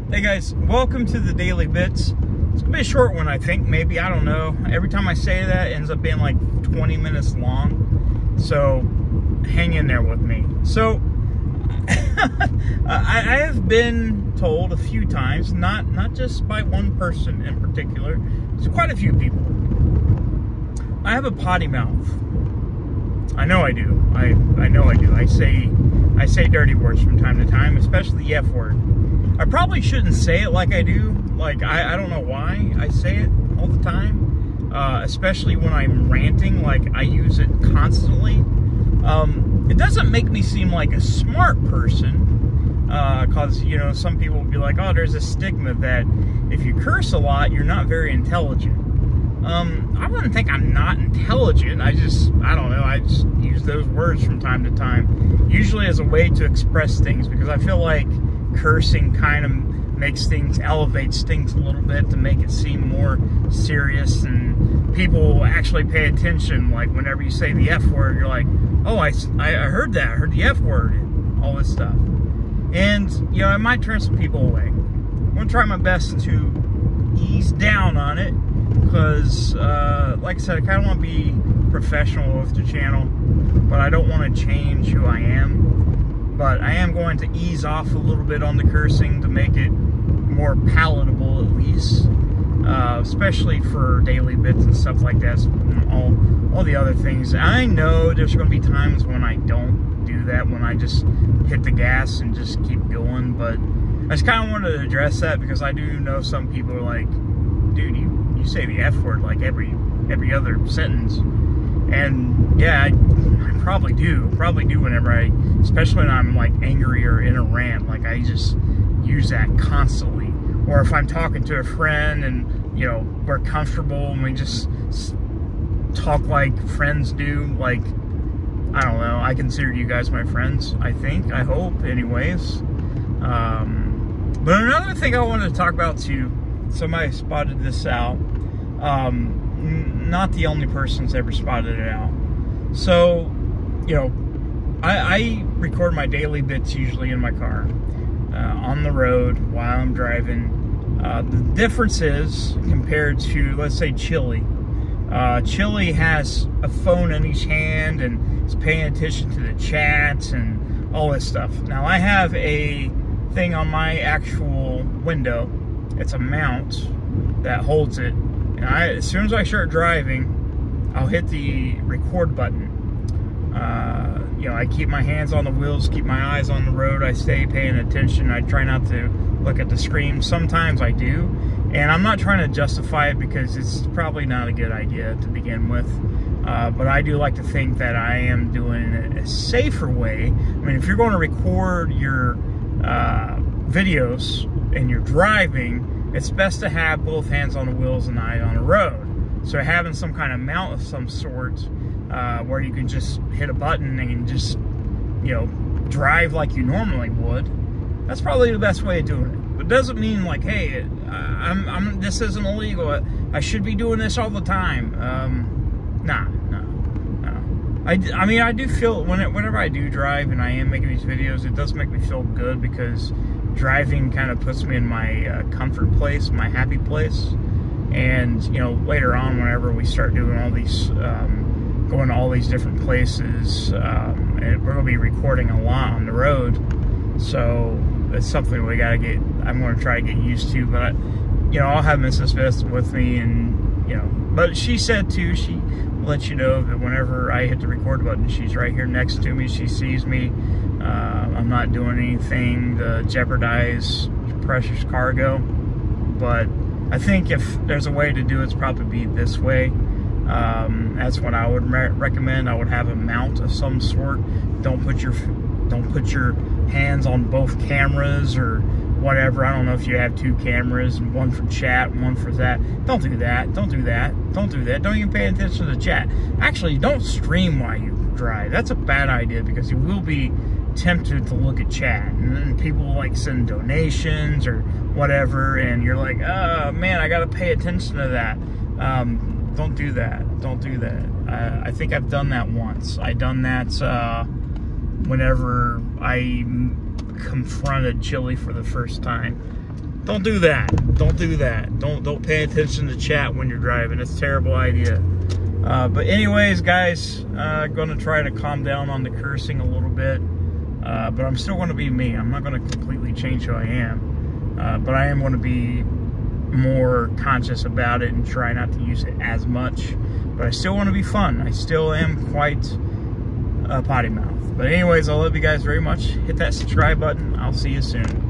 Hey guys, welcome to the Daily Bits. It's gonna be a short one, I think, maybe, I don't know. Every time I say that, it ends up being like 20 minutes long. So, hang in there with me. So, I have been told a few times, not just by one person in particular, it's quite a few people. I have a potty mouth. I know I do. I know I do. I say dirty words from time to time, especially the F word. I probably shouldn't say it like I do. Like, I don't know why I say it all the time. Especially when I'm ranting, like, I use it constantly. It doesn't make me seem like a smart person. Because, you know, some people will be like, oh, there's a stigma that if you curse a lot, you're not very intelligent. I wouldn't think I'm not intelligent. I don't know, I just use those words from time to time. Usually as a way to express things, because I feel like cursing kind of elevates things a little bit to make it seem more serious, and people will actually pay attention. Like, whenever you say the F word, you're like, oh, I heard that, I heard the F word, and all this stuff. And, you know, it might turn some people away. I'm going to try my best to ease down on it, because, like I said, I kind of want to be professional with the channel, but I don't want to change who I am. But I am going to ease off a little bit on the cursing to make it more palatable, at least. Especially for daily bits and stuff like that, all the other things. I know there's going to be times when I don't do that, when I just hit the gas and just keep going. But I just kind of wanted to address that, because I do know some people are like, dude, you say the F word like every other sentence. And yeah, I probably do whenever especially when I'm like angry or in a rant. Like, I just use that constantly. Or if I'm talking to a friend and, you know, we're comfortable and we just talk like friends do. Like, I don't know, I consider you guys my friends, I think, I hope, anyways. But another thing I wanted to talk about too, somebody spotted this out. Not the only person's ever spotted it out. So, you know, I record my daily bits usually in my car, on the road while I'm driving. The difference is, compared to, let's say, Chili. Chili has a phone in each hand and is paying attention to the chats and all this stuff. Now, I have a thing on my actual window. It's a mount that holds it. And as soon as I start driving, I'll hit the record button. You know, I keep my hands on the wheels, keep my eyes on the road. I stay paying attention. I try not to look at the screen. Sometimes I do. And I'm not trying to justify it, because it's probably not a good idea to begin with. But I do like to think that I am doing it a safer way. I mean, if you're going to record your videos and you're driving, it's best to have both hands on the wheels and eye on the road. So having some kind of mount of some sort, where you can just hit a button and just, you know, drive like you normally would, that's probably the best way of doing it. But it doesn't mean like, hey, this isn't illegal, I should be doing this all the time. No. I mean, I do feel, whenever I do drive and I am making these videos, it does make me feel good, because driving kind of puts me in my comfort place, my happy place. And, you know, later on, whenever we start doing all these, going to all these different places, and we're going to be recording a lot on the road, so it's something we got to get, I'm going to try to get used to. But, you know, I'll have Mrs. Smith with me, and, you know, but she said too, she let you know that whenever I hit the record button, she's right here next to me, she sees me. I'm not doing anything to jeopardize precious cargo, but I think if there's a way to do it, it's probably be this way. That's what I would recommend. I would have a mount of some sort. Don't put your hands on both cameras or whatever. I don't know if you have two cameras, one for chat and one for that. Don't do that. Don't do that. Don't do that. Don't even pay attention to the chat. Actually, don't stream while you drive. That's a bad idea, because you will be tempted to look at chat, and then people like send donations or whatever, and you're like, oh man, I gotta pay attention to that. Don't do that. Don't do that. I think I've done that once. I done that whenever I confronted Chili for the first time. don't do that. Don't do that. Don't pay attention to chat when you're driving. It's a terrible idea. But anyways, guys, going to try to calm down on the cursing a little bit. But I'm still going to be me. I'm not going to completely change who I am. But I am going to be more conscious about it and try not to use it as much. But I still want to be fun. I still am quite a potty mouth. But anyways, I love you guys very much. Hit that subscribe button. I'll see you soon.